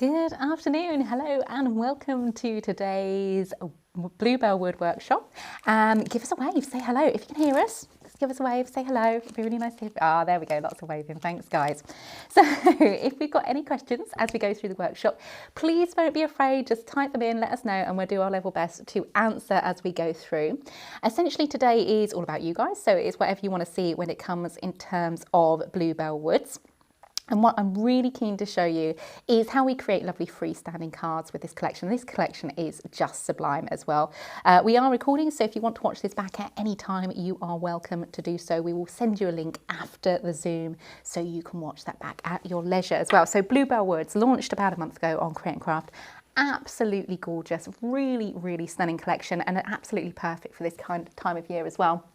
Good afternoon, hello and welcome to today's Bluebell wood workshop. Give us a wave, say hello. If you can hear us, just give us a wave, say hello. It'd be really nice to hear. Ah, there we go, lots of waving, thanks guys. So if we've got any questions as we go through the workshop, please don't be afraid, just type them in, let us know and we'll do our level best to answer as we go through. Essentially today is all about you guys, so it's whatever you want to see when it comes in terms of Bluebell woods. And what I'm really keen to show you is how we create lovely freestanding cards with this collection. This collection is just sublime as well. We are recording, so if you want to watch this back at any time, you are welcome to do so. We will send you a link after the Zoom so you can watch that back at your leisure as well. So Bluebell Woods launched about a month ago on Create and Craft. Absolutely gorgeous, really, really stunning collection and absolutely perfect for this kind of time of year as well.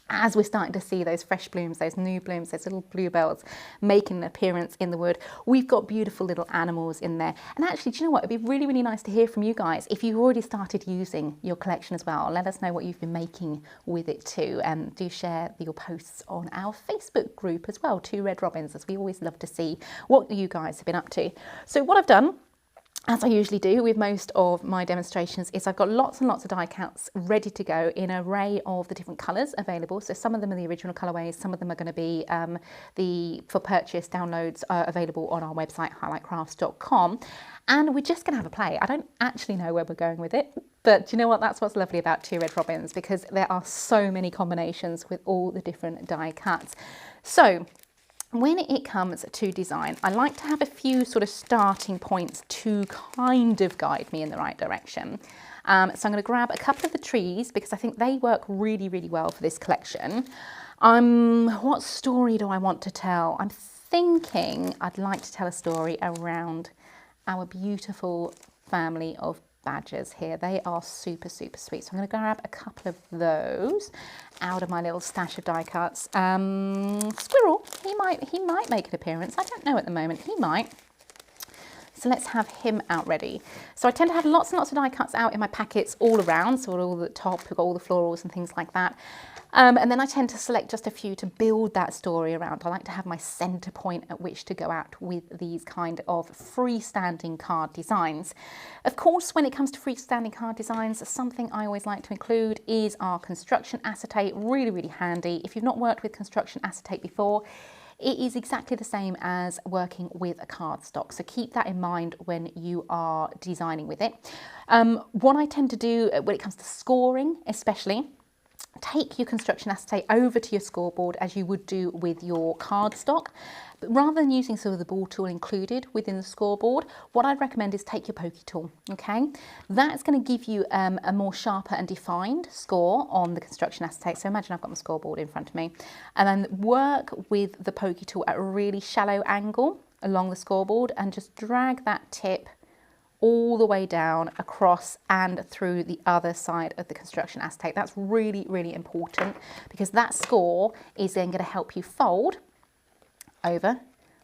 As we're starting to see those fresh blooms, those new blooms, those little bluebells making an appearance in the wood, we've got beautiful little animals in there. And actually, do you know what? It'd be really, really nice to hear from you guys if you've already started using your collection as well. Let us know what you've been making with it too. And do share your posts on our Facebook group as well, Two Red Robins, as we always love to see what you guys have been up to. So what I've done, as I usually do with most of my demonstrations, is I've got lots and lots of die cuts ready to go in an array of the different colours available. So some of them are the original colourways, some of them are going to be the for purchase downloads available on our website, highlightcrafts.com. And we're just going to have a play. I don't actually know where we're going with it, but do you know what? That's what's lovely about Two Red Robins, because there are so many combinations with all the different die cuts. So when it comes to design, I like to have a few sort of starting points to kind of guide me in the right direction. So I'm going to grab a couple of the trees because I think they work really, really well for this collection. What story do I want to tell? I'm thinking I'd like to tell a story around our beautiful family of badgers here. They are super, super sweet. So I'm going to grab a couple of those out of my little stash of die cuts. Squirrel, he might make an appearance. I don't know at the moment. He might. So let's have him out ready. So I tend to have lots and lots of die cuts out in my packets all around. So all the top, we've got all the florals and things like that. And then I tend to select just a few to build that story around. I like to have my centre point at which to go out with these kind of freestanding card designs. Of course, when it comes to freestanding card designs, something I always like to include is our construction acetate. Really, really handy. If you've not worked with construction acetate before, it is exactly the same as working with a cardstock. So keep that in mind when you are designing with it. What I tend to do when it comes to scoring, especially, take your construction acetate over to your scoreboard as you would do with your cardstock. But rather than using sort of the ball tool included within the scoreboard, what I'd recommend is take your pokey tool, okay? That's going to give you a more sharper and defined score on the construction acetate. So imagine I've got my scoreboard in front of me and then work with the pokey tool at a really shallow angle along the scoreboard and just drag that tip all the way down, across and through the other side of the construction acetate. That's really, really important because that score is then going to help you fold over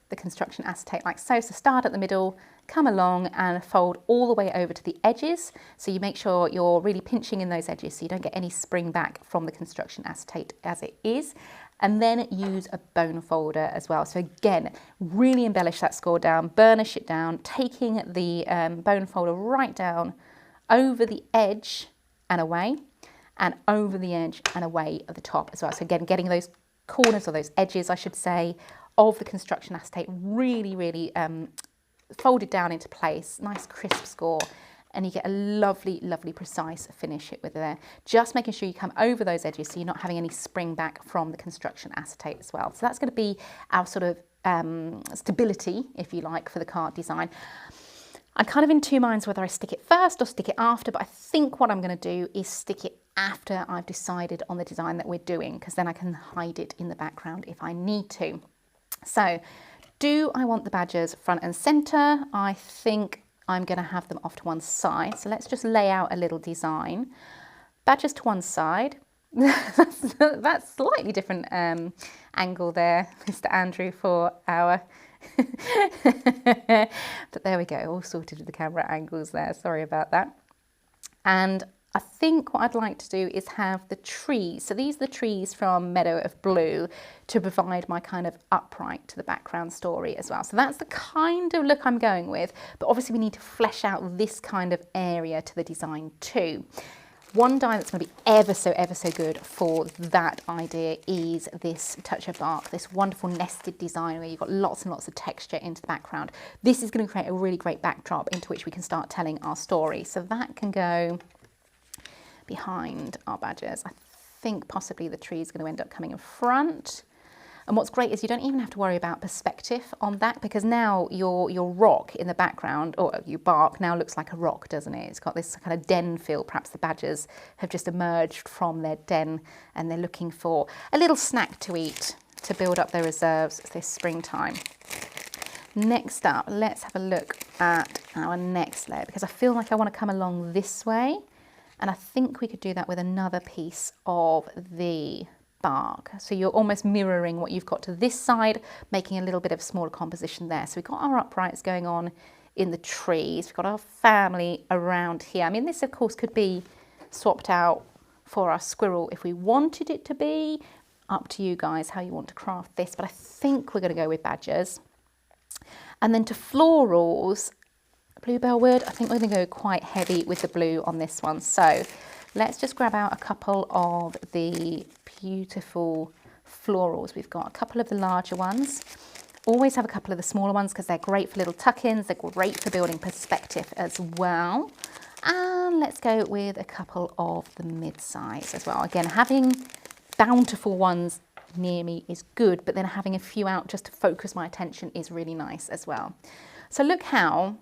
the construction acetate like so. So start at the middle, come along and fold all the way over to the edges. So you make sure you're really pinching in those edges so you don't get any spring back from the construction acetate as it is. And then use a bone folder as well. So again, really embellish that score down, burnish it down, taking the bone folder right down over the edge and away, and over the edge and away at the top as well. So again, getting those corners or those edges, I should say, of the construction acetate really, really folded down into place, nice crisp score. And you get a lovely, lovely precise finish with there. Just making sure you come over those edges so you're not having any spring back from the construction acetate as well. So that's going to be our sort of stability, if you like, for the card design. I'm kind of in two minds whether I stick it first or stick it after, but I think what I'm going to do is stick it after I've decided on the design that we're doing, because then I can hide it in the background if I need to. So do I want the badgers front and centre? I think I'm going to have them off to one side. So let's just lay out a little design. Badgers to one side. That's slightly different angle there, Mr. Andrew, for our... But there we go, all sorted with the camera angles there. Sorry about that. And I think what I'd like to do is have the trees. So these are the trees from Meadow of Blue to provide my kind of upright to the background story as well. So that's the kind of look I'm going with, but obviously we need to flesh out this kind of area to the design too. One dye that's going to be ever so good for that idea is this touch of bark, this wonderful nested design where you've got lots and lots of texture into the background. This is going to create a really great backdrop into which we can start telling our story. So that can go behind our badgers. I think possibly the tree is going to end up coming in front. And what's great is you don't even have to worry about perspective on that, because now your rock in the background, or your bark, now looks like a rock, doesn't it? It's got this kind of den feel. Perhaps the badgers have just emerged from their den and they're looking for a little snack to eat to build up their reserves this springtime. Next up, let's have a look at our next layer, because I feel like I want to come along this way, and I think we could do that with another piece of the bark. So you're almost mirroring what you've got to this side, making a little bit of smaller composition there. So we've got our uprights going on in the trees. We've got our family around here. I mean, this of course could be swapped out for our squirrel if we wanted it to be. Up to you guys how you want to craft this, but I think we're going to go with badgers. And then to florals, Bluebell wood, I think we're going to go quite heavy with the blue on this one. So let's just grab out a couple of the beautiful florals. We've got a couple of the larger ones. Always have a couple of the smaller ones because they're great for little tuck-ins. They're great for building perspective as well. And let's go with a couple of the mid-size as well. Again, having bountiful ones near me is good, but then having a few out just to focus my attention is really nice as well. So look how,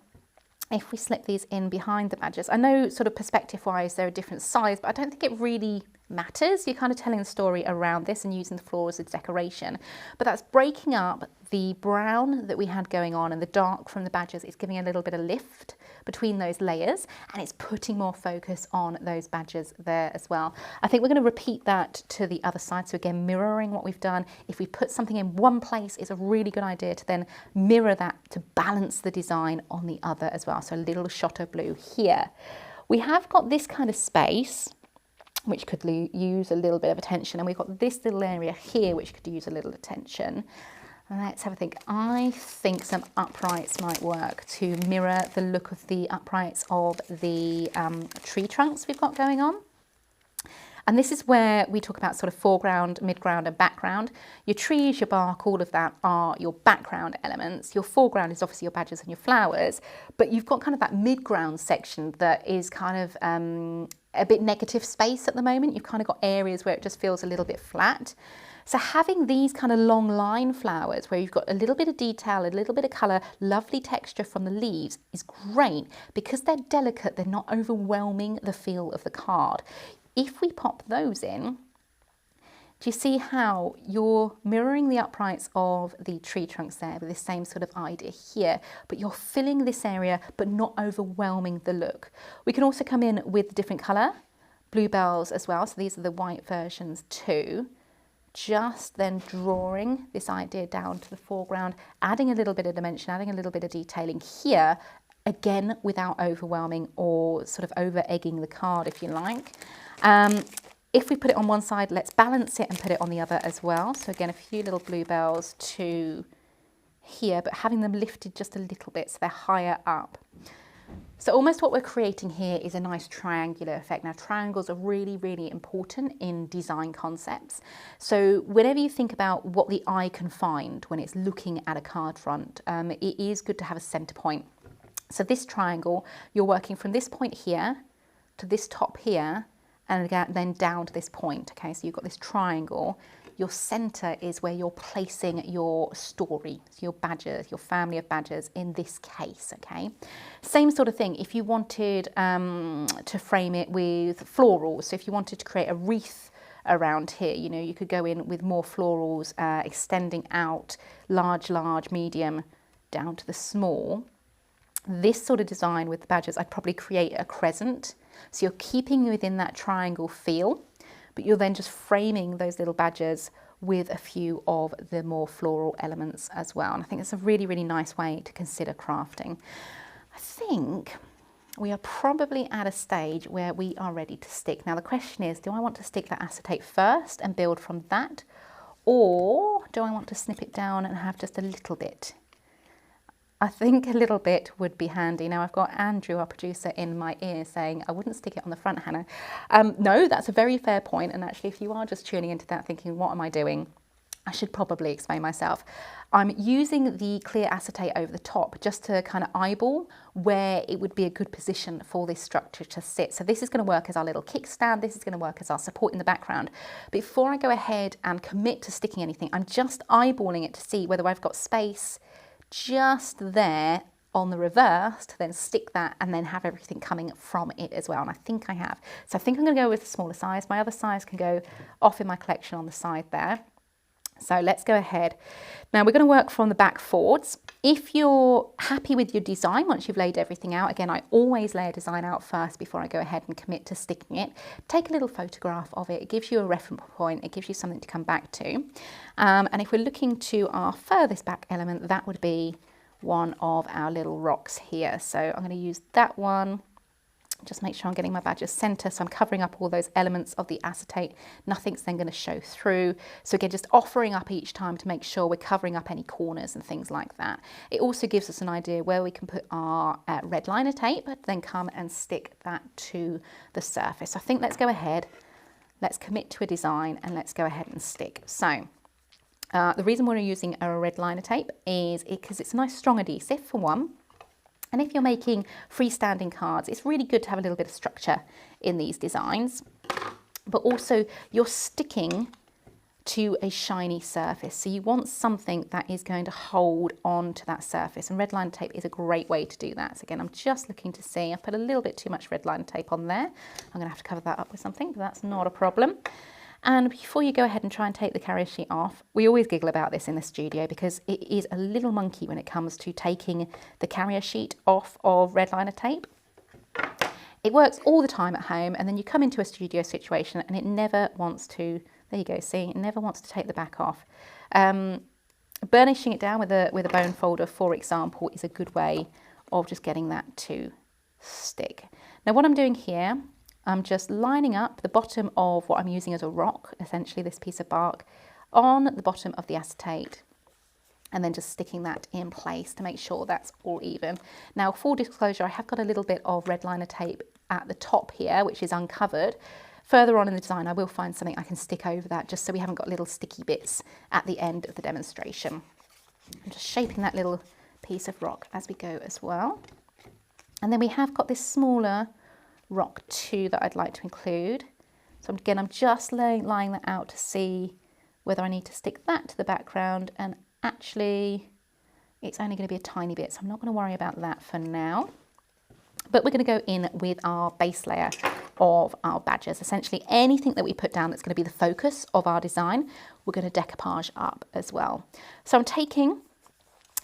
if we slip these in behind the badgers, I know sort of perspective wise they're a different size, but I don't think it really matters. You're kind of telling the story around this and using the florals as decoration, but that's breaking up the brown that we had going on and the dark from the badgers. It's giving a little bit of lift between those layers, and it's putting more focus on those badgers there as well. I think we're going to repeat that to the other side. So again, mirroring what we've done. If we put something in one place, it's a really good idea to then mirror that to balance the design on the other as well. So a little shot of blue here. We have got this kind of space which could use a little bit of attention, and we've got this little area here which could use a little attention. Let's have a think. I think some uprights might work to mirror the look of the uprights of the tree trunks we've got going on. And this is where we talk about sort of foreground, midground and background. Your trees, your bark, all of that are your background elements. Your foreground is obviously your badgers and your flowers, but you've got kind of that midground section that is kind of a bit negative space at the moment. You've kind of got areas where it just feels a little bit flat. So having these kind of long line flowers where you've got a little bit of detail, a little bit of colour, lovely texture from the leaves is great because they're delicate, they're not overwhelming the feel of the card. If we pop those in, do you see how you're mirroring the uprights of the tree trunks there with the same sort of idea here, but you're filling this area but not overwhelming the look. We can also come in with different colour, bluebells as well, so these are the white versions too. Just then drawing this idea down to the foreground, adding a little bit of dimension, adding a little bit of detailing here, again without overwhelming or sort of over egging the card if you like. If we put it on one side, let's balance it and put it on the other as well. So again, a few little bluebells to here, but having them lifted just a little bit so they're higher up. So almost what we're creating here is a nice triangular effect. Now triangles are really, really important in design concepts. So whenever you think about what the eye can find when it's looking at a card front, it is good to have a center point. So this triangle, you're working from this point here to this top here, and then down to this point, okay? So you've got this triangle. Your center is where you're placing your story, so your badgers, your family of badgers in this case, okay? Same sort of thing, if you wanted to frame it with florals, so if you wanted to create a wreath around here, you know, you could go in with more florals, extending out large, medium, down to the small. This sort of design with the badgers, I'd probably create a crescent. So you're keeping within that triangle feel, but you're then just framing those little badgers with a few of the more floral elements as well. And I think it's a really, really nice way to consider crafting. I think we are probably at a stage where we are ready to stick. Now the question is, do I want to stick that acetate first and build from that? Or do I want to snip it down and have just a little bit? I think a little bit would be handy. Now I've got Andrew, our producer, in my ear saying, I wouldn't stick it on the front, Hannah. No, that's a very fair point. And actually, if you are just tuning into that thinking, what am I doing? I should probably explain myself. I'm using the clear acetate over the top just to kind of eyeball where it would be a good position for this structure to sit. So this is going to work as our little kickstand. This is going to work as our support in the background. Before I go ahead and commit to sticking anything, I'm just eyeballing it to see whether I've got space just there on the reverse to then stick that and then have everything coming from it as well. And I think I have. So I think I'm going to go with the smaller size. My other size can go off in my collection on the side there. So let's go ahead. Now we're going to work from the back forwards. If you're happy with your design, once you've laid everything out, again, I always lay a design out first before I go ahead and commit to sticking it. Take a little photograph of it. It gives you a reference point. It gives you something to come back to. And if we're looking to our furthest back element, that would be one of our little rocks here. So I'm going to use that one. Just make sure I'm getting my badges center, so I'm covering up all those elements of the acetate. Nothing's then going to show through. So again, just offering up each time to make sure we're covering up any corners and things like that. It also gives us an idea where we can put our red liner tape, but then come and stick that to the surface. So I think let's go ahead, let's commit to a design and let's go ahead and stick. So the reason we're using a red liner tape is because it's a nice strong adhesive for one. And if you're making freestanding cards, it's really good to have a little bit of structure in these designs, but also you're sticking to a shiny surface. So you want something that is going to hold on to that surface, and red liner tape is a great way to do that. So again, I'm just looking to see, I've put a little bit too much red liner tape on there. I'm gonna have to cover that up with something, but that's not a problem. And before you go ahead and try and take the carrier sheet off, we always giggle about this in the studio because it is a little monkey when it comes to taking the carrier sheet off of red liner tape. It works all the time at home, and then you come into a studio situation and it never wants to, there you go, see, it never wants to take the back off. Burnishing it down with a bone folder, for example, is a good way of just getting that to stick. Now what I'm doing here, I'm just lining up the bottom of what I'm using as a rock, essentially this piece of bark, on the bottom of the acetate, and then just sticking that in place to make sure that's all even. Now, full disclosure, I have got a little bit of red liner tape at the top here, which is uncovered. Further on in the design, I will find something I can stick over that just so we haven't got little sticky bits at the end of the demonstration. I'm just shaping that little piece of rock as we go as well. And then we have got this smaller rock too that I'd like to include. So again, I'm just lying that out to see whether I need to stick that to the background, and actually it's only going to be a tiny bit, so I'm not going to worry about that for now. But we're going to go in with our base layer of our badges. Essentially anything that we put down that's going to be the focus of our design, we're going to decoupage up as well. So I'm taking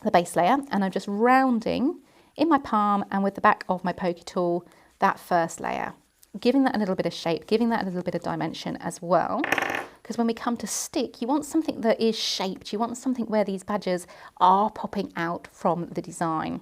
the base layer and I'm just rounding in my palm and with the back of my pokey tool that first layer, giving that a little bit of shape, giving that a little bit of dimension as well. Because when we come to stick, you want something that is shaped. You want something where these badges are popping out from the design.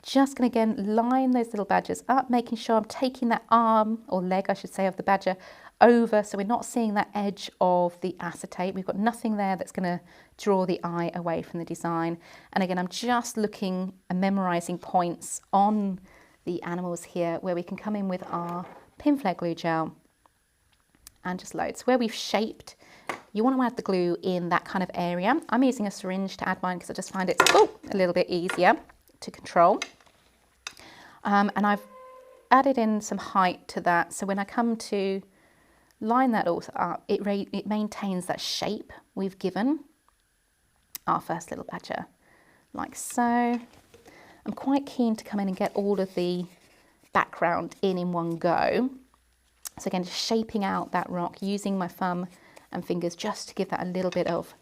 Just going to again line those little badges up, making sure I'm taking that arm or leg, I should say, of the badger over, so we're not seeing that edge of the acetate. We've got nothing there that's going to draw the eye away from the design. And again, I'm just looking and memorizing points on the animals here where we can come in with our pin flare glue gel and just load. So where we've shaped, you want to add the glue in that kind of area. I'm using a syringe to add mine because I just find it a little bit easier to control. And I've added in some height to that, so when I come to line that all up, it maintains that shape we've given our first little badger, like so. I'm quite keen to come in and get all of the background in one go. So again, just shaping out that rock, using my thumb and fingers just to give that a little bit of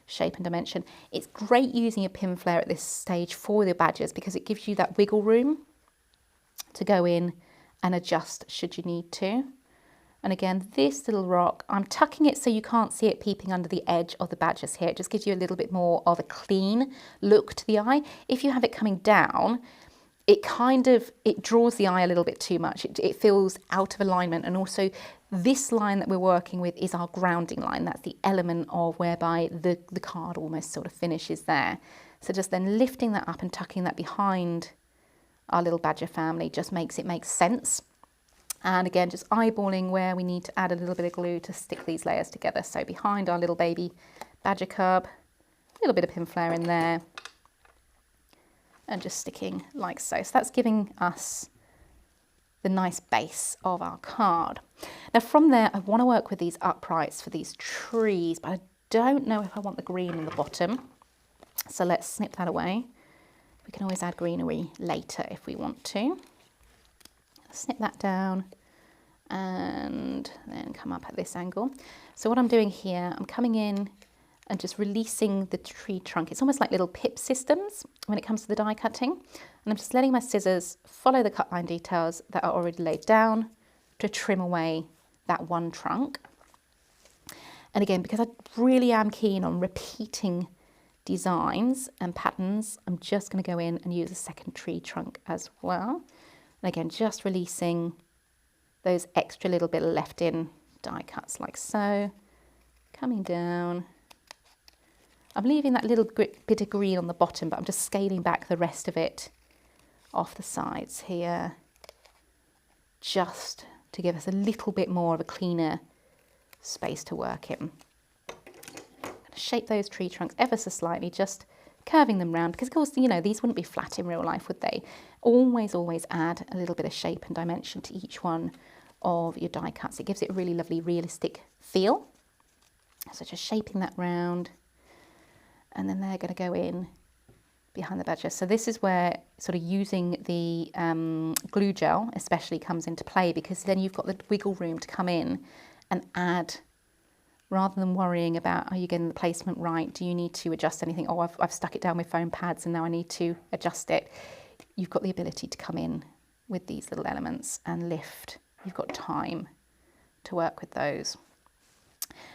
shape and dimension. It's great using a pin flare at this stage for the badges because it gives you that wiggle room to go in and adjust should you need to. And again, this little rock, I'm tucking it so you can't see it peeping under the edge of the badges here. It just gives you a little bit more of a clean look to the eye. If you have it coming down, it draws the eye a little bit too much. It feels out of alignment. And also this line that we're working with is our grounding line. That's the element of whereby the card almost sort of finishes there. So just then lifting that up and tucking that behind our little badger family just makes it make sense. And again, just eyeballing where we need to add a little bit of glue to stick these layers together. So behind our little baby badger cub, a little bit of pin flare in there, and just sticking like so. So that's giving us the nice base of our card. Now from there, I want to work with these uprights for these trees, but I don't know if I want the green on the bottom. So let's snip that away. We can always add greenery later if we want to. Snip that down and then come up at this angle. So what I'm doing here, I'm coming in and just releasing the tree trunk. It's almost like little pip systems when it comes to the die cutting. And I'm just letting my scissors follow the cut line details that are already laid down to trim away that one trunk. And again, because I really am keen on repeating designs and patterns, I'm just going to go in and use a second tree trunk as well. And again, just releasing those extra little bit left in die cuts like so. Coming down. I'm leaving that little bit of green on the bottom, but I'm just scaling back the rest of it off the sides here, just to give us a little bit more of a cleaner space to work in. Shape those tree trunks ever so slightly, just curving them round, because of course, you know, these wouldn't be flat in real life, would they? Always add a little bit of shape and dimension to each one of your die cuts. It gives it a really lovely realistic feel. So just shaping that round. And then they're going to go in behind the badger. So this is where sort of using the glue gel especially comes into play, because then you've got the wiggle room to come in and add, rather than worrying about, are you getting the placement right? Do you need to adjust anything? Oh, I've stuck it down with foam pads and now I need to adjust it. You've got the ability to come in with these little elements and lift. You've got time to work with those.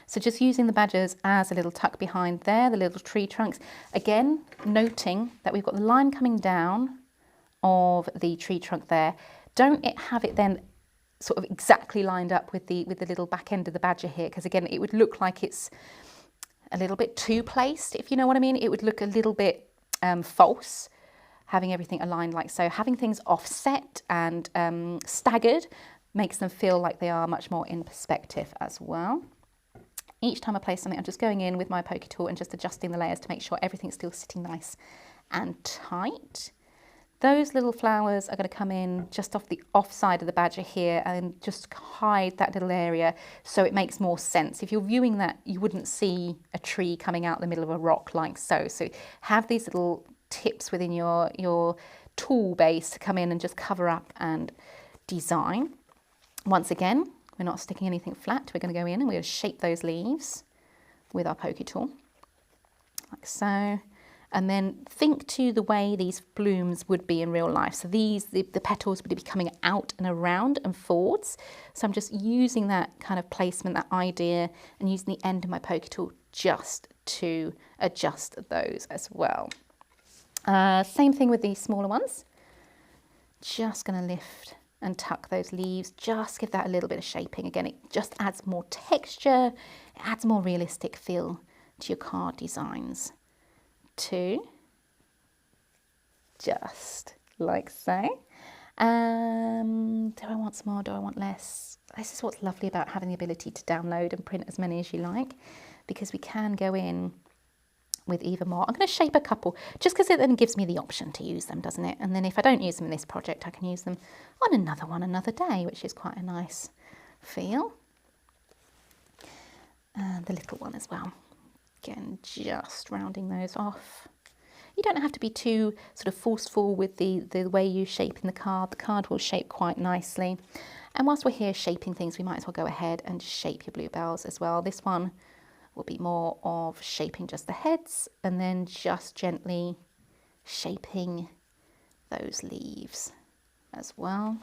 So just using the badgers as a little tuck behind there, the little tree trunks. Again, noting that we've got the line coming down of the tree trunk there. Don't have it then sort of exactly lined up with the little back end of the badger here, because again, it would look like it's a little bit too placed, if you know what I mean. It would look a little bit false, having everything aligned like so. Having things offset and staggered makes them feel like they are much more in perspective as well. Each time I place something, I'm just going in with my pokey tool and just adjusting the layers to make sure everything's still sitting nice and tight. Those little flowers are going to come in just off the off side of the badger here and just hide that little area so it makes more sense. If you're viewing that, you wouldn't see a tree coming out the middle of a rock like so. So have these little tips within your tool base to come in and just cover up and design. Once again, we're not sticking anything flat. We're going to go in and we're going to shape those leaves with our pokey tool, like so. And then think to the way these blooms would be in real life. So the petals would be coming out and around and forwards. So I'm just using that kind of placement, that idea, and using the end of my pokey tool just to adjust those as well. Same thing with these smaller ones. Just going to lift and tuck those leaves, just give that a little bit of shaping. Again, it just adds more texture, it adds more realistic feel to your card designs too. Just like so. Do I want some more? Do I want less? This is what's lovely about having the ability to download and print as many as you like, because we can go in with even more. I'm going to shape a couple just because it then gives me the option to use them, doesn't it? And then if I don't use them in this project, I can use them on another one another day, which is quite a nice feel. And the little one as well. Again, just rounding those off. You don't have to be too sort of forceful with the way you shape in the card. The card will shape quite nicely. And whilst we're here shaping things, we might as well go ahead and shape your bluebells as well. This one will be more of shaping just the heads and then just gently shaping those leaves as well.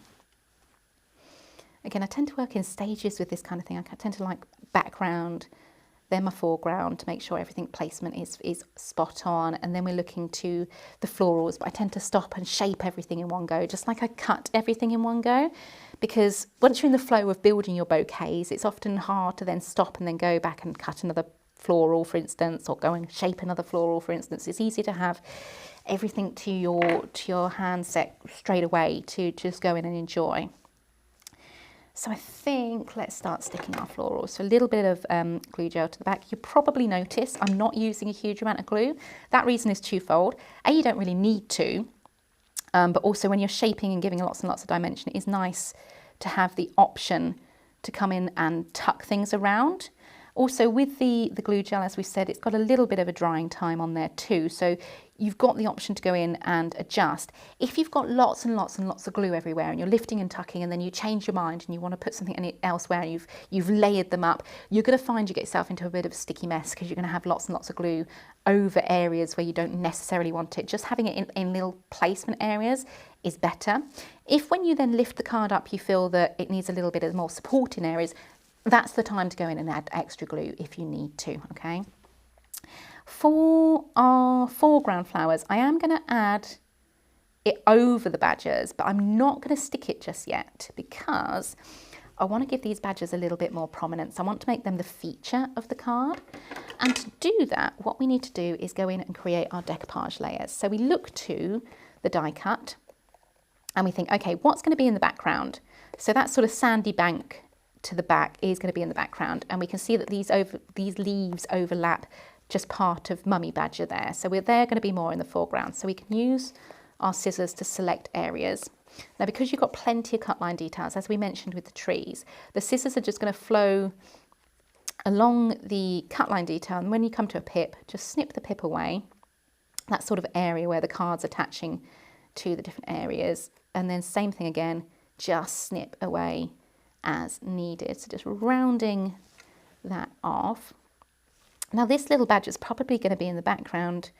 Again, I tend to work in stages with this kind of thing. I tend to like background then my foreground to make sure everything placement is spot on, and then we're looking to the florals, but I tend to stop and shape everything in one go, just like I cut everything in one go, because once you're in the flow of building your bouquets, it's often hard to then stop and then go back and cut another floral, for instance, or go and shape another floral, for instance. It's easy to have everything to your hand set straight away to just go in and enjoy. So I think let's start sticking our florals. So a little bit of glue gel to the back. You probably notice I'm not using a huge amount of glue. That reason is twofold. A, you don't really need to, but also when you're shaping and giving lots and lots of dimension, it is nice to have the option to come in and tuck things around. Also with the glue gel, as we said, it's got a little bit of a drying time on there too. So you've got the option to go in and adjust. If you've got lots and lots and lots of glue everywhere and you're lifting and tucking and then you change your mind and you want to put something elsewhere and you've layered them up, you're going to find you get yourself into a bit of a sticky mess because you're going to have lots and lots of glue over areas where you don't necessarily want it. Just having it in little placement areas is better. If when you then lift the card up you feel that it needs a little bit of more support in areas, that's the time to go in and add extra glue if you need to, okay? For our foreground flowers, I am going to add it over the badgers, but I'm not going to stick it just yet because I want to give these badgers a little bit more prominence. I want to make them the feature of the card. And to do that, what we need to do is go in and create our decoupage layers. So we look to the die cut and we think, okay, what's going to be in the background? So that sort of sandy bank to the back is going to be in the background, and we can see that these leaves overlap just part of Mummy Badger there, so they're going to be more in the foreground. So we can use our scissors to select areas. Now because you've got plenty of cut line details, as we mentioned with the trees, the scissors are just going to flow along the cut line detail, and when you come to a pip, just snip the pip away, that sort of area where the card's attaching to the different areas, and then same thing again, just snip away as needed. So just rounding that off. Now this little badger is probably going to be in the background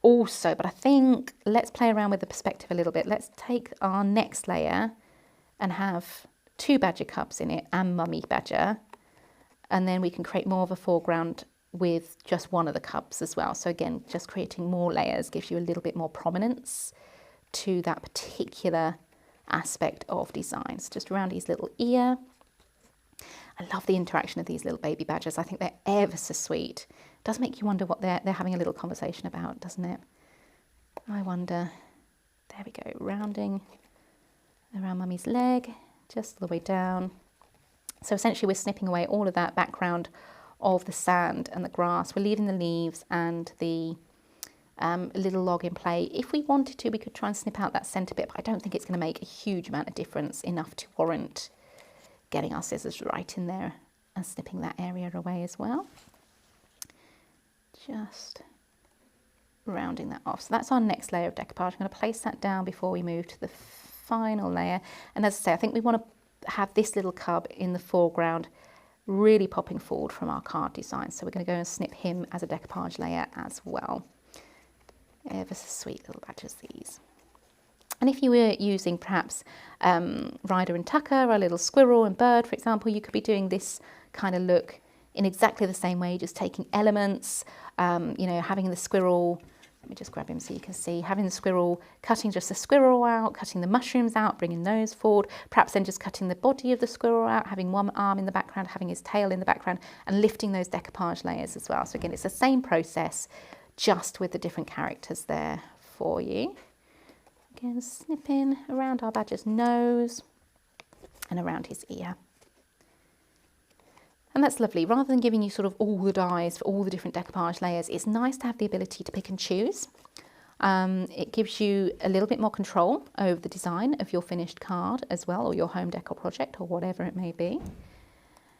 also, but I think let's play around with the perspective a little bit. Let's take our next layer and have 2 badger cubs in it and Mummy Badger, and then we can create more of a foreground with just one of the cubs as well. So again, just creating more layers gives you a little bit more prominence to that particular aspect of designs. Just around his little ear. I love the interaction of these little baby badgers. I think they're ever so sweet. It does make you wonder what they're having a little conversation about, doesn't it? I wonder. There we go, rounding around Mummy's leg, just all the way down. So essentially we're snipping away all of that background of the sand and the grass. We're leaving the leaves and the little log in play. If we wanted to, we could try and snip out that centre bit, but I don't think it's going to make a huge amount of difference, enough to warrant getting our scissors right in there and snipping that area away as well. Just rounding that off. So that's our next layer of decoupage. I'm going to place that down before we move to the final layer. And as I say, I think we want to have this little cub in the foreground, really popping forward from our card design. So we're going to go and snip him as a decoupage layer as well. Ever so sweet little badgers these. And if you were using perhaps Ryder and Tucker, or a little squirrel and bird, for example, you could be doing this kind of look in exactly the same way, just taking elements, you know, having the squirrel, let me just grab him so you can see, having the squirrel, cutting just the squirrel out, cutting the mushrooms out, bringing those forward, perhaps then just cutting the body of the squirrel out, having one arm in the background, having his tail in the background, and lifting those decoupage layers as well. So again, it's the same process, just with the different characters there for you. Again, snipping around our badger's nose and around his ear. And that's lovely. Rather than giving you sort of all the dies for all the different decoupage layers, it's nice to have the ability to pick and choose. It gives you a little bit more control over the design of your finished card as well, or your home decor project, or whatever it may be.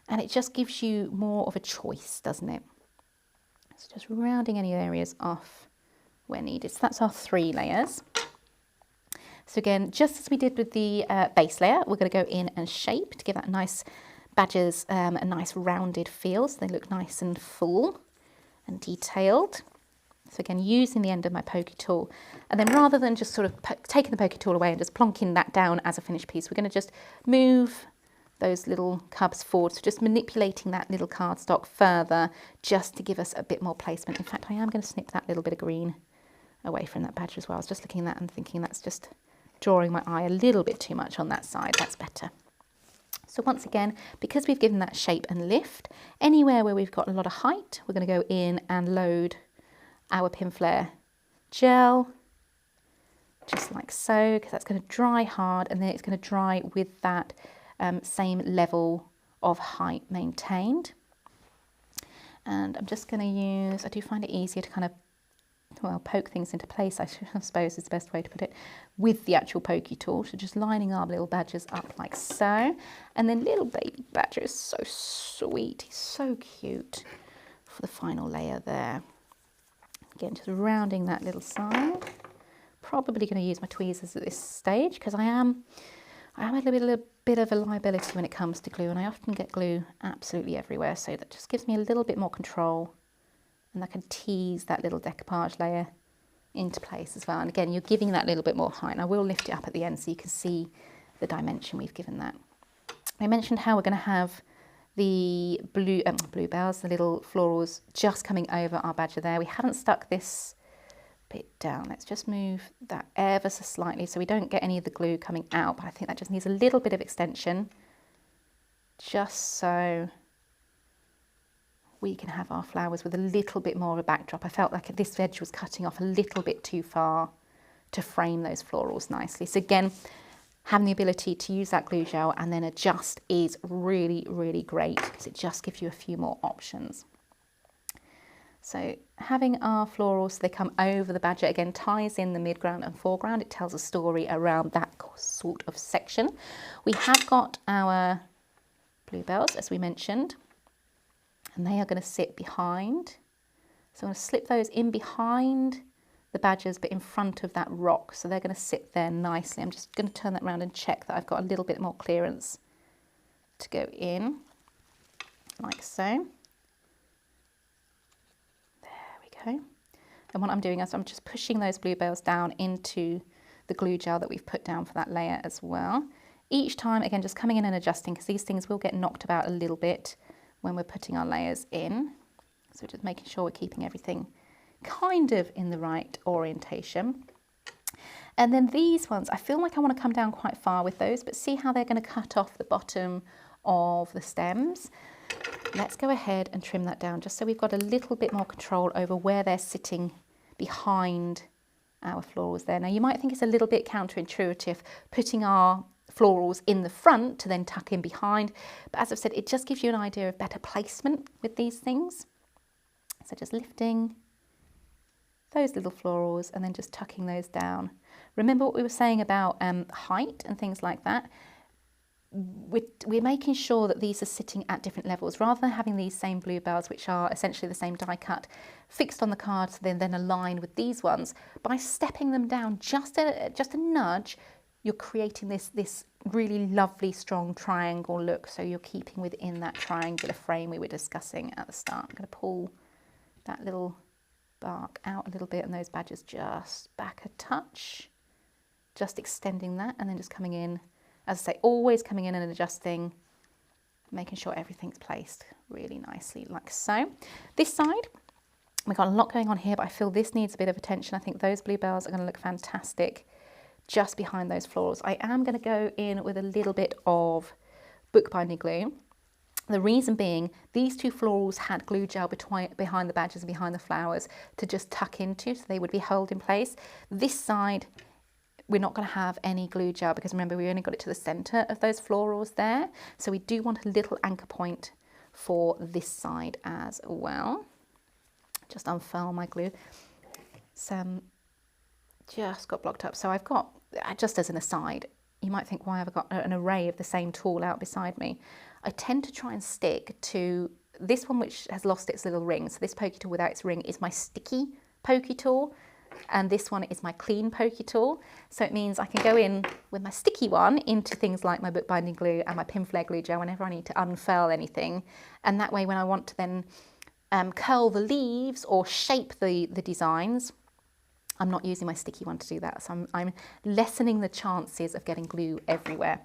And it just gives you more of a choice, doesn't it? So just rounding any areas off where needed. So that's our 3 layers. So again, just as we did with the base layer, we're going to go in and shape to give that nice badgers a nice rounded feel, so they look nice and full and detailed. So again, using the end of my pokey tool, and then rather than just sort of taking the pokey tool away and just plonking that down as a finished piece, we're going to just move those little cubs forward. So just manipulating that little cardstock further just to give us a bit more placement. In fact, I am going to snip that little bit of green away from that badger as well. I was just looking at that and thinking that's just drawing my eye a little bit too much on that side. That's better. So once again, because we've given that shape and lift, anywhere where we've got a lot of height, we're going to go in and load our pin flare gel, just like so, because that's going to dry hard and then it's going to dry with that same level of height maintained. And I'm just going to use, I do find it easier to kind of, well, poke things into place, I suppose is the best way to put it, with the actual pokey tool. So just lining our little badgers up like so. And then little baby badger is so sweet, he's so cute for the final layer there. Again, just rounding that little side. Probably going to use my tweezers at this stage because I am a little bit of a liability when it comes to glue, and I often get glue absolutely everywhere, so that just gives me a little bit more control, and I can tease that little decoupage layer into place as well. And again, you're giving that little bit more height, and I will lift it up at the end so you can see the dimension we've given that. I mentioned how we're going to have the bluebells, the little florals, just coming over our badger there. We haven't stuck this bit down. Let's just move that ever so slightly so we don't get any of the glue coming out, but I think that just needs a little bit of extension just so we can have our flowers with a little bit more of a backdrop. I felt like this edge was cutting off a little bit too far to frame those florals nicely. So again, having the ability to use that glue gel and then adjust is really, really great because it just gives you a few more options. So having our florals, they come over the badger, again ties in the midground and foreground. It tells a story around that sort of section. We have got our bluebells, as we mentioned, and they are going to sit behind. So I'm going to slip those in behind the badgers, but in front of that rock. So they're going to sit there nicely. I'm just going to turn that around and check that I've got a little bit more clearance to go in, like so. And what I'm doing is I'm just pushing those bluebells down into the glue gel that we've put down for that layer as well. Each time, again, just coming in and adjusting because these things will get knocked about a little bit when we're putting our layers in. So just making sure we're keeping everything kind of in the right orientation. And then these ones, I feel like I want to come down quite far with those, but see how they're going to cut off the bottom of the stems. Let's go ahead and trim that down just so we've got a little bit more control over where they're sitting behind our florals there. Now you might think it's a little bit counterintuitive putting our florals in the front to then tuck in behind, but as I've said, it just gives you an idea of better placement with these things. So just lifting those little florals and then just tucking those down. Remember what we were saying about height and things like that? We're making sure that these are sitting at different levels rather than having these same bluebells, which are essentially the same die cut, fixed on the card, so then align with these ones. By stepping them down just a nudge, you're creating this really lovely strong triangle look, so you're keeping within that triangular frame we were discussing at the start. I'm going to pull that little bark out a little bit and those badgers just back a touch, just extending that and then just coming in. As I say, always coming in and adjusting, making sure everything's placed really nicely, like so. This side, we've got a lot going on here, but I feel this needs a bit of attention. I think those bluebells are going to look fantastic just behind those florals. I am going to go in with a little bit of bookbinding glue. The reason being, these two florals had glue gel behind the badgers and behind the flowers to just tuck into, so they would be held in place. This side, we're not going to have any glue gel because remember we only got it to the centre of those florals there. So we do want a little anchor point for this side as well. Just unfurl my glue. Some just got blocked up. So I've got, just as an aside, you might think why I've got an array of the same tool out beside me. I tend to try and stick to this one which has lost its little ring. So this pokey tool without its ring is my sticky pokey tool. And this one is my clean pokey tool. So it means I can go in with my sticky one into things like my bookbinding glue and my pin flare glue gel whenever I need to unfurl anything. And that way when I want to then curl the leaves or shape the designs, I'm not using my sticky one to do that. So I'm lessening the chances of getting glue everywhere.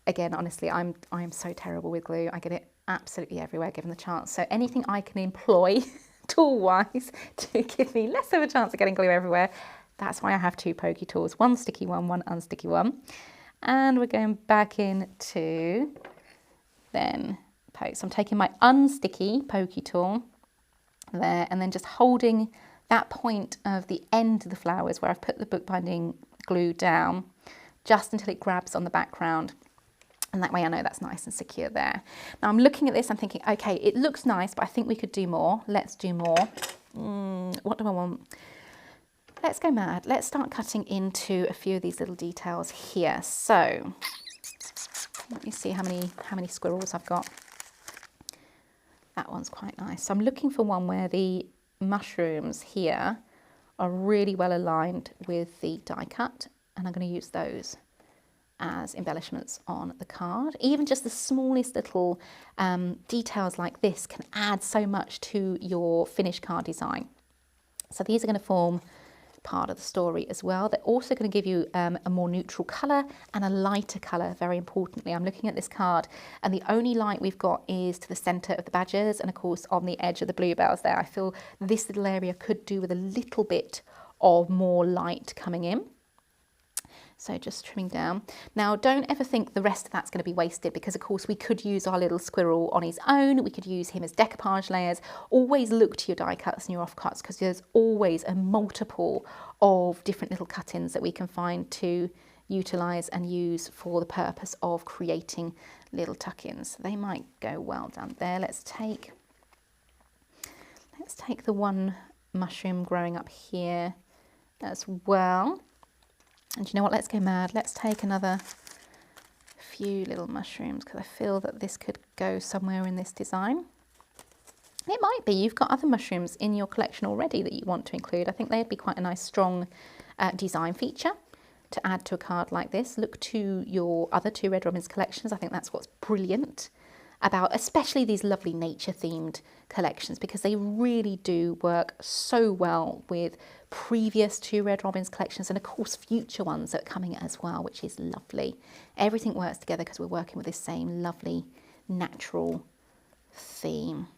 again, honestly, I'm so terrible with glue. I get it absolutely everywhere given the chance. So anything I can employ tool-wise to give me less of a chance of getting glue everywhere, that's why I have two pokey tools, one sticky one, one unsticky one. And we're going back into then poke. So I'm taking my unsticky pokey tool there and then just holding that point of the end of the flowers where I've put the bookbinding glue down just until it grabs on the background. And that way I know that's nice and secure there. Now I'm looking at this, I'm thinking, okay, it looks nice, but I think we could do more. Let's do more. What do I want? Let's go mad. Let's start cutting into a few of these little details here. So let me see how many squirrels I've got. That one's quite nice. So I'm looking for one where the mushrooms here are really well aligned with the die cut, and I'm going to use those as embellishments on the card. Even just the smallest little details like this can add so much to your finished card design. So these are going to form part of the story as well. They're also going to give you a more neutral colour and a lighter colour, very importantly. I'm looking at this card and the only light we've got is to the centre of the badgers and of course on the edge of the bluebells there. I feel this little area could do with a little bit of more light coming in. So just trimming down. Now don't ever think the rest of that's going to be wasted because of course we could use our little squirrel on his own, we could use him as decoupage layers. Always look to your die cuts and your offcuts because there's always a multiple of different little cut-ins that we can find to utilise and use for the purpose of creating little tuck-ins. They might go well down there. Let's take the one mushroom growing up here as well. And you know what, let's go mad. Let's take another few little mushrooms because I feel that this could go somewhere in this design. It might be you've got other mushrooms in your collection already that you want to include. I think they'd be quite a nice strong design feature to add to a card like this. Look to your other two Red Robins collections. I think that's what's brilliant about especially these lovely nature themed collections because they really do work so well with previous two Red Robins collections and of course future ones that are coming as well, which is lovely. Everything works together because we're working with this same lovely natural theme.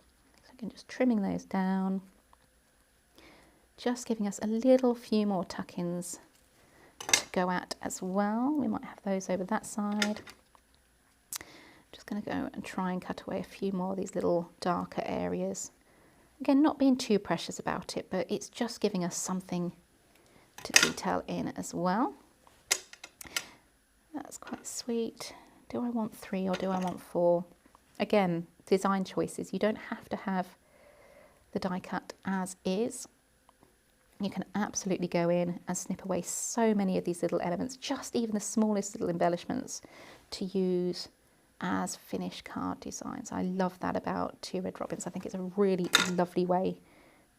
So again, just trimming those down, just giving us a little few more tuck-ins to go at as well. We might have those over that side. Just going to go and try and cut away a few more of these little darker areas. Again, not being too precious about it, but it's just giving us something to detail in as well. That's quite sweet. Do I want 3 or do I want 4? Again, design choices. You don't have to have the die cut as is. You can absolutely go in and snip away so many of these little elements, just even the smallest little embellishments to use as finished card designs. I love that about two Red Robins. I think it's a really lovely way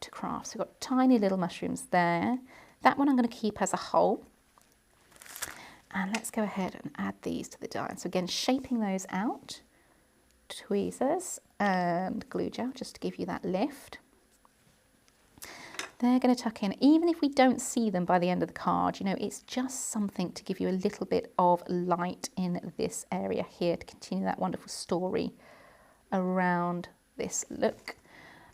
to craft. So we've got tiny little mushrooms there. That one I'm going to keep as a whole. And let's go ahead and add these to the die. So again, shaping those out, tweezers and glue gel just to give you that lift. They're going to tuck in, even if we don't see them by the end of the card, you know, it's just something to give you a little bit of light in this area here to continue that wonderful story around this look.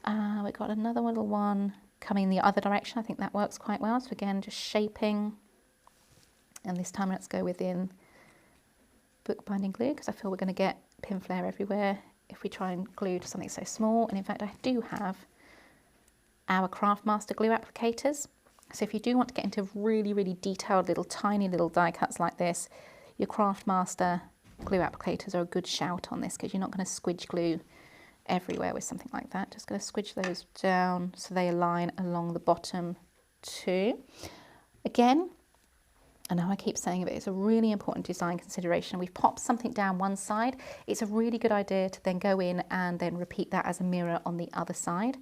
We've got another little one coming in the other direction. I think that works quite well. So again, just shaping. And this time let's go within bookbinding glue because I feel we're going to get pin flare everywhere if we try and glue to something so small. And in fact, I do have our Craftmaster glue applicators. So if you do want to get into really, really detailed little tiny little die cuts like this, your Craftmaster glue applicators are a good shout on this because you're not going to squidge glue everywhere with something like that. Just going to squidge those down so they align along the bottom too. Again, I know I keep saying it, but it's a really important design consideration. We've popped something down one side. It's a really good idea to then go in and then repeat that as a mirror on the other side.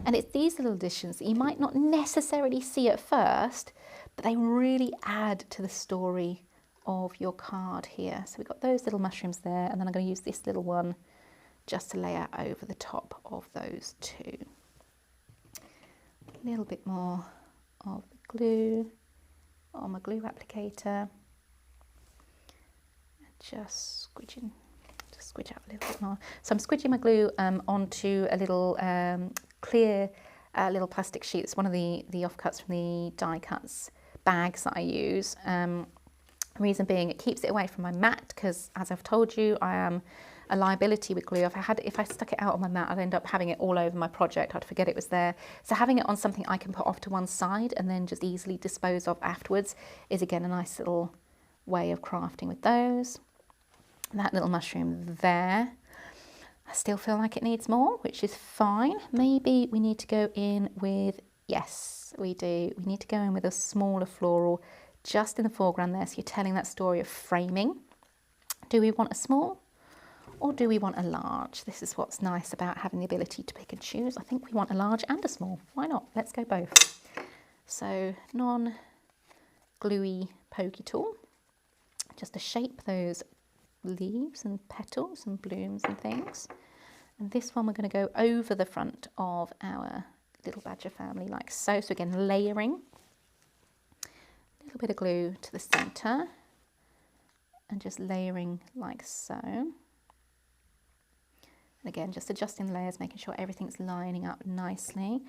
And it's these little additions that you might not necessarily see at first, but they really add to the story of your card here. So we've got those little mushrooms there, and then I'm going to use this little one just to lay out over the top of those two. A little bit more of the glue on my glue applicator. just squidge out a little bit more. So I'm squidging my glue onto a little clear little plastic sheet. It's one of the offcuts from the die cuts bags that I use. Reason being, it keeps it away from my mat, because as I've told you, I am a liability with glue. If I stuck it out on my mat, I'd end up having it all over my project. I'd forget it was there. So having it on something I can put off to one side and then just easily dispose of afterwards is again a nice little way of crafting with those. That little mushroom there, I still feel like it needs more, which is fine. Maybe we need to go in with, yes, we do. We need to go in with a smaller floral just in the foreground there, so you're telling that story of framing. Do we want a small or do we want a large? This is what's nice about having the ability to pick and choose. I think we want a large and a small. Why not? Let's go both. So non-gluey pokey tool, just to shape those leaves and petals and blooms and things. And this one we're going to go over the front of our little badger family like so. So again, layering. A little bit of glue to the centre and just layering like so. And again, just adjusting layers, making sure everything's lining up nicely.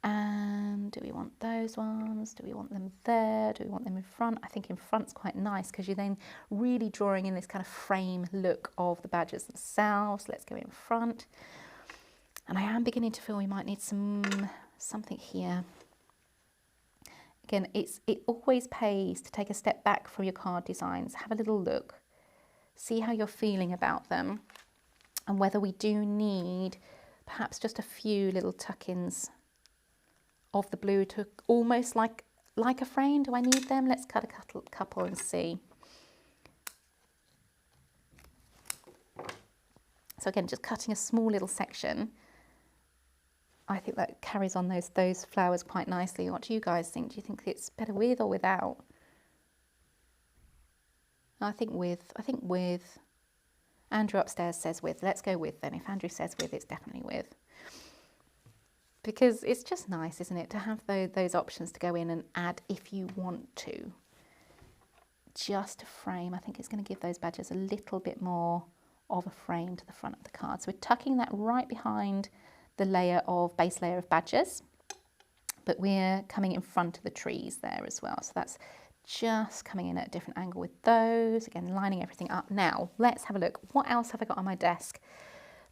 And do we want those ones? Do we want them there? Do we want them in front? I think in front's quite nice because you're then really drawing in this kind of frame look of the badgers themselves. Let's go in front. And I am beginning to feel we might need something here. Again, it always pays to take a step back from your card designs, have a little look, see how you're feeling about them, and whether we do need perhaps just a few little tuck-ins of the blue to almost like a frame. Do I need them? Let's cut a couple and see. So again, just cutting a small little section. I think that carries on those flowers quite nicely. What do you guys think? Do you think it's better with or without? I think with. Andrew upstairs says with. Let's go with then. If Andrew says with, it's definitely with. Because it's just nice, isn't it, to have those options to go in and add if you want to. Just a frame. I think it's going to give those badgers a little bit more of a frame to the front of the card. So we're tucking that right behind the base layer of badgers, but we're coming in front of the trees there as well. So that's just coming in at a different angle with those. Again, lining everything up. Now, let's have a look. What else have I got on my desk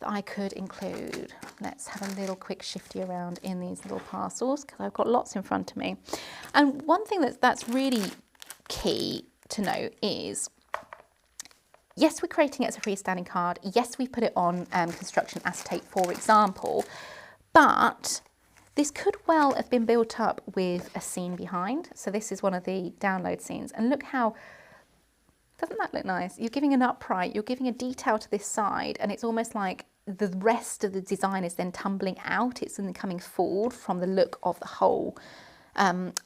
that I could include? Let's have a little quick shifty around in these little parcels because I've got lots in front of me. And one thing that's really key to know is, yes, we're creating it as a freestanding card. Yes, we put it on construction acetate, for example, but this could well have been built up with a scene behind. So this is one of the download scenes. And look how, doesn't that look nice? You're giving an upright, you're giving a detail to this side, and it's almost like the rest of the design is then tumbling out. It's then coming forward from the look of the whole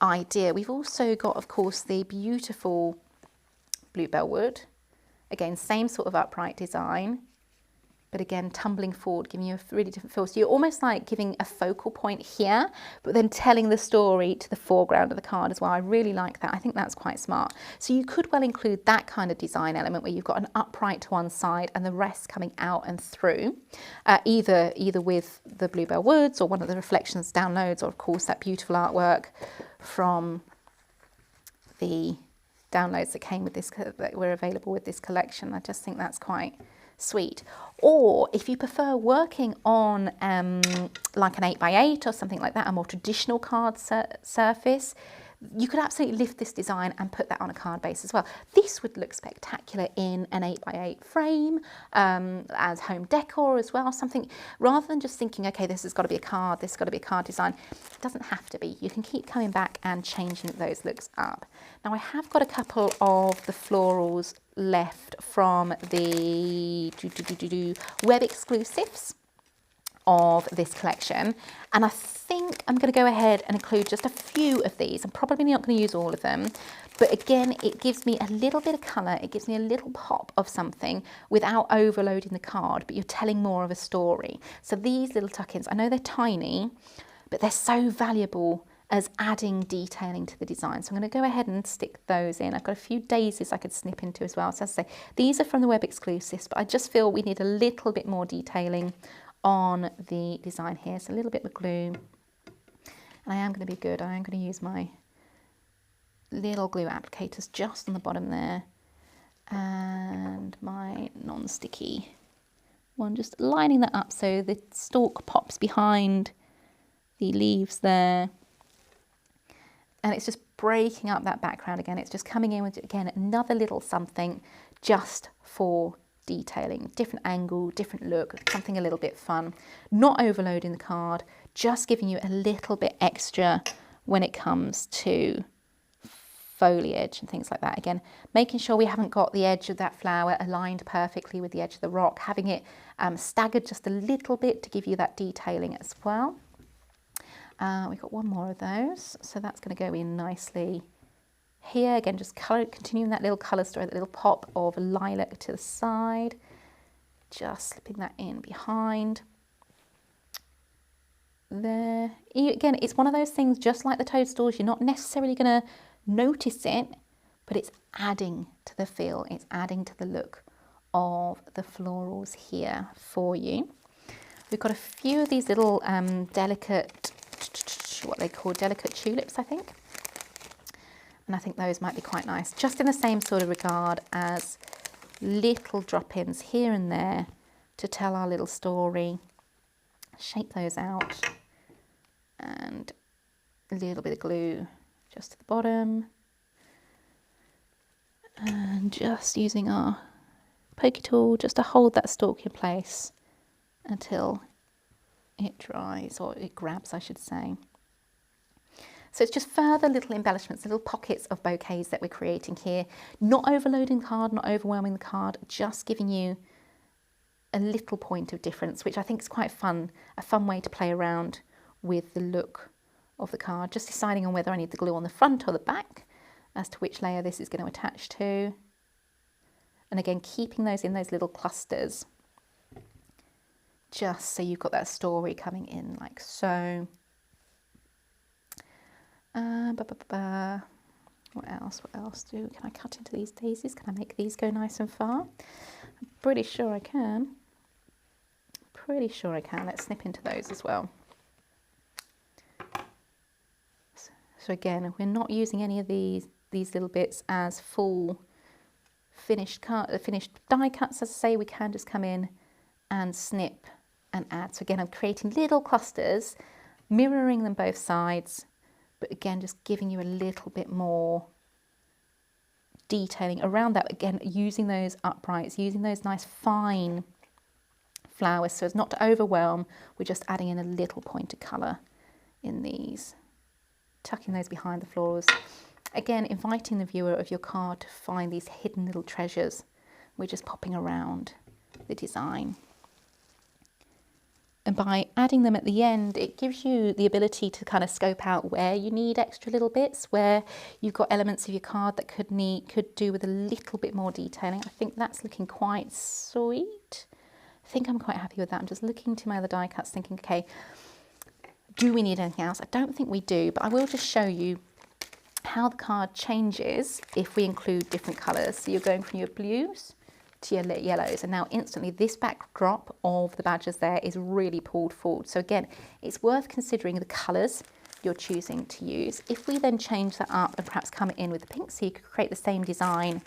idea. We've also got, of course, the beautiful Bluebell wood. Again, same sort of upright design, but again, tumbling forward, giving you a really different feel. So you're almost like giving a focal point here, but then telling the story to the foreground of the card as well. I really like that. I think that's quite smart. So you could well include that kind of design element where you've got an upright to one side and the rest coming out and through, either with the Bluebell woods or one of the reflections downloads, or of course that beautiful artwork from the downloads that came with this, that were available with this collection. I just think that's quite sweet. Or if you prefer working on like an 8x8 or something like that, a more traditional card surface, you could absolutely lift this design and put that on a card base as well. This would look spectacular in an 8x8 frame, as home decor as well, something, rather than just thinking, okay, this has got to be a card, this has got to be a card design. It doesn't have to be. You can keep coming back and changing those looks up. Now I have got a couple of the florals left from the web exclusives of this collection, and I think I'm going to go ahead and include just a few of these. I'm probably not going to use all of them, but again, it gives me a little bit of colour, it gives me a little pop of something without overloading the card, but you're telling more of a story. So these little tuck-ins, I know they're tiny, but they're so valuable as adding detailing to the design. So I'm going to go ahead and stick those in. I've got a few daisies I could snip into as well. So as I say, these are from the web exclusives, but I just feel we need a little bit more detailing on the design here. So a little bit of glue. And I am going to be good. I am going to use my little glue applicators just on the bottom there. And my non-sticky one, just lining that up so the stalk pops behind the leaves there. And it's just breaking up that background again. It's just coming in with, again, another little something just for detailing. Different angle, different look, something a little bit fun. Not overloading the card, just giving you a little bit extra when it comes to foliage and things like that. Again, making sure we haven't got the edge of that flower aligned perfectly with the edge of the rock, having it staggered just a little bit to give you that detailing as well. We've got one more of those, so that's going to go in nicely here. Again, just continuing that little colour story, that little pop of lilac to the side, just slipping that in behind there. Again, it's one of those things, just like the toadstools, you're not necessarily going to notice it, but it's adding to the feel, it's adding to the look of the florals here for you. We've got a few of these little delicate, what they call delicate tulips, I think. And I think those might be quite nice, just in the same sort of regard as little drop-ins here and there to tell our little story. Shape those out, and a little bit of glue just at the bottom, and just using our pokey tool just to hold that stalk in place until it dries, or it grabs, I should say. So it's just further little embellishments, little pockets of bouquets that we're creating here. Not overloading the card, not overwhelming the card, just giving you a little point of difference, which I think is quite fun, a fun way to play around with the look of the card. Just deciding on whether I need the glue on the front or the back, as to which layer this is going to attach to. And again, keeping those in those little clusters, just so you've got that story coming in like so. What else? Can I cut into these daisies? Can I make these go nice and far? I'm pretty sure I can. Let's snip into those as well. So again, we're not using any of these little bits as full finished die cuts. As I say, we can just come in and snip and add. So again, I'm creating little clusters, mirroring them both sides, but again, just giving you a little bit more detailing around that. Again, using those uprights, using those nice fine flowers so as not to overwhelm. We're just adding in a little point of colour in these, tucking those behind the florals. Again, inviting the viewer of your card to find these hidden little treasures. We're just popping around the design. And by adding them at the end, it gives you the ability to kind of scope out where you need extra little bits, where you've got elements of your card that could do with a little bit more detailing. I think that's looking quite sweet. I think I'm quite happy with that. I'm just looking to my other die cuts thinking, okay, do we need anything else? I don't think we do, but I will just show you how the card changes if we include different colours. So you're going from your blues to your yellows, and now instantly this backdrop of the badgers there is really pulled forward. So again, it's worth considering the colours you're choosing to use. If we then change that up and perhaps come in with the pink, so you could create the same design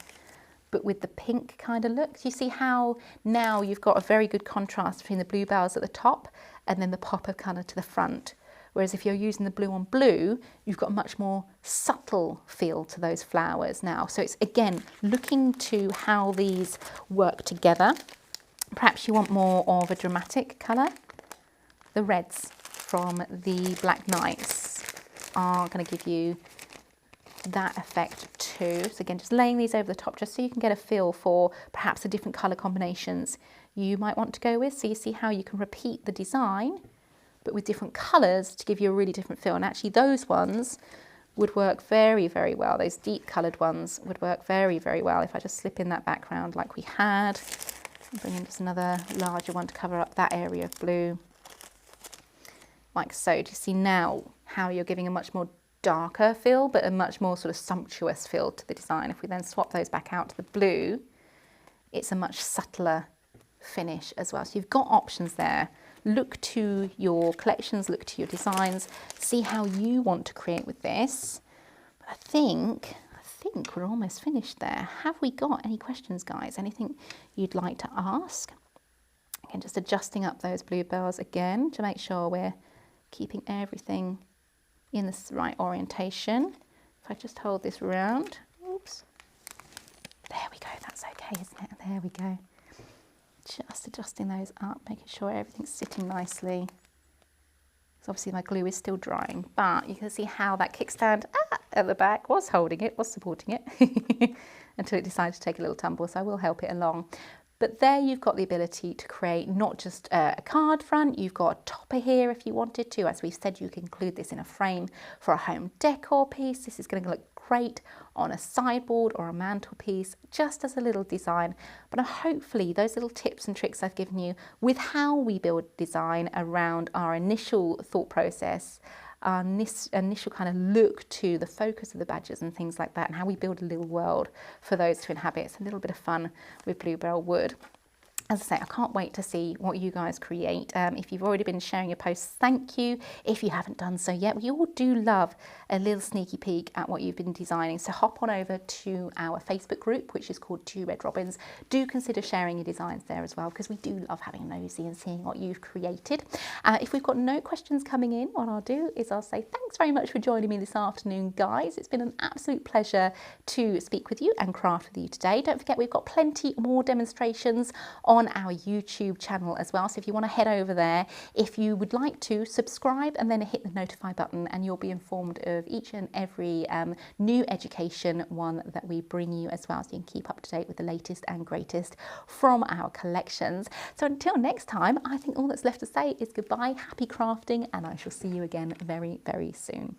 but with the pink kind of look. You see how now you've got a very good contrast between the bluebells at the top and then the pop of colour to the front. Whereas if you're using the blue on blue, you've got a much more subtle feel to those flowers now. So it's, again, looking to how these work together. Perhaps you want more of a dramatic colour. The reds from the Black Knights are going to give you that effect too. So again, just laying these over the top just so you can get a feel for perhaps the different colour combinations you might want to go with. So you see how you can repeat the design but with different colours to give you a really different feel. And actually those ones would work very, very well. Those deep coloured ones would work very, very well if I just slip in that background like we had. Bring in just another larger one to cover up that area of blue. Like so. Do you see now how you're giving a much more darker feel, but a much more sort of sumptuous feel to the design. If we then swap those back out to the blue, it's a much subtler finish as well. So you've got options there. Look to your collections, look to your designs, see how you want to create with this. But I think we're almost finished there. Have we got any questions, guys? Anything you'd like to ask? Again, just adjusting up those bluebells again to make sure we're keeping everything in the right orientation. If I just hold this round, oops, there we go, that's okay, isn't it? There we go. Just adjusting those up, making sure everything's sitting nicely. So obviously my glue is still drying, but you can see how that kickstand at the back was holding it, was supporting it, until it decided to take a little tumble, so I will help it along. But there you've got the ability to create not just a card front, you've got a topper here if you wanted to. As we've said, you can include this in a frame for a home decor piece. This is going to look great on a sideboard or a mantelpiece, just as a little design. But hopefully those little tips and tricks I've given you with how we build design around our initial thought process, this initial kind of look to the focus of the badges and things like that, and how we build a little world for those to inhabit. It's a little bit of fun with Bluebell wood. As I say, I can't wait to see what you guys create. If you've already been sharing your posts, thank you. If you haven't done so yet, we all do love a little sneaky peek at what you've been designing. So hop on over to our Facebook group, which is called Two Red Robins. Do consider sharing your designs there as well, because we do love having a nosy and seeing what you've created. If we've got no questions coming in, what I'll do is I'll say thanks very much for joining me this afternoon, guys. It's been an absolute pleasure to speak with you and craft with you today. Don't forget, we've got plenty more demonstrations on our YouTube channel as well. So if you want to head over there, if you would like to subscribe and then hit the notify button, and you'll be informed of each and every new education one that we bring you as well. So you can keep up to date with the latest and greatest from our collections. So until next time, I think all that's left to say is goodbye, happy crafting, and I shall see you again very, very soon.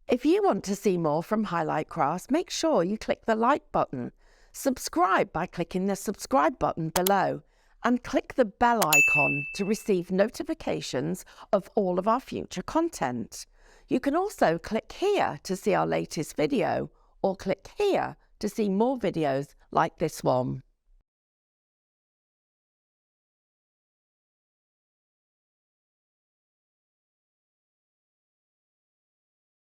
If you want to see more from Highlight Crafts, make sure you click the like button. Subscribe by clicking the subscribe button below, and click the bell icon to receive notifications of all of our future content. You can also click here to see our latest video, or click here to see more videos like this one.